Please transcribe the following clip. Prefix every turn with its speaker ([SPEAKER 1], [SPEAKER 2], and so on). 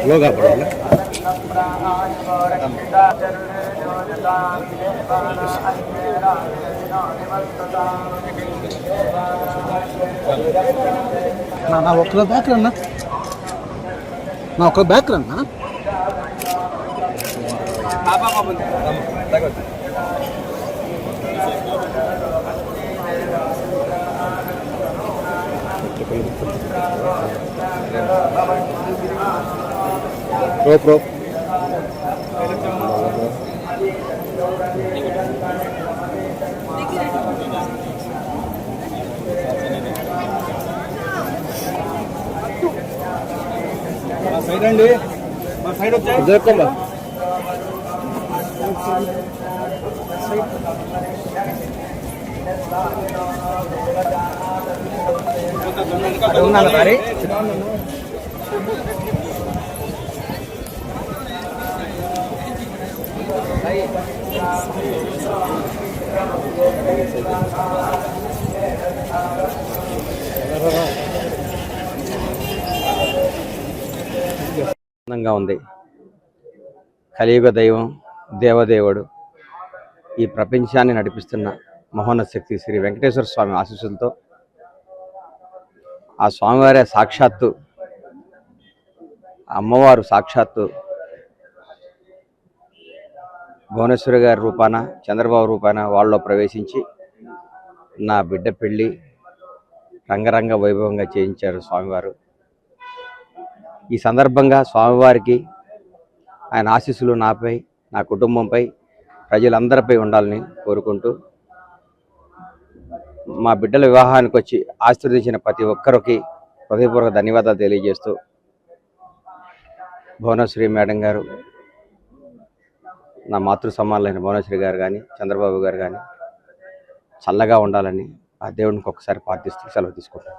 [SPEAKER 1] లోగా పడాలి
[SPEAKER 2] నా ఒక్కలో బ్యాక్ రన్నా నా ఒక్కలో బ్యాక్ రన్నా
[SPEAKER 1] pro
[SPEAKER 2] సైడ్ అండి మా సైడ్ వచ్చాయి ఉన్నాను సారీ
[SPEAKER 3] ఆనందంగా ఉంది. కలియుగ దైవం దేవదేవుడు ఈ ప్రపంచాన్ని నడిపిస్తున్న మహోన్నత శక్తి శ్రీ వెంకటేశ్వర స్వామి ఆశీస్సులతో ఆ స్వామివారే సాక్షాత్తు అమ్మవారు సాక్షాత్తు భువనేశ్వరి గారి రూపాన చంద్రబాబు రూపాన వాళ్ళలో ప్రవేశించి నా బిడ్డ పెళ్ళి రంగరంగ వైభవంగా చేయించారు స్వామివారు. ఈ సందర్భంగా స్వామివారికి ఆయన ఆశీస్సులు నాపై నా కుటుంబంపై ప్రజలందరిపై ఉండాలని కోరుకుంటూ మా బిడ్డల వివాహానికి వచ్చి ఆశీర్వదించిన ప్రతి ఒక్కరికి హృదయపూర్వక ధన్యవాదాలు తెలియజేస్తూ భువనేశ్వరి మేడం గారు, నా మాతృ సమానులైన భువనేశ్వరి గారు కానీ చంద్రబాబు గారు కానీ చల్లగా ఉండాలని ఆ దేవునికి ఒకసారి ప్రార్థిస్తూ సెలవు తీసుకుంటాను.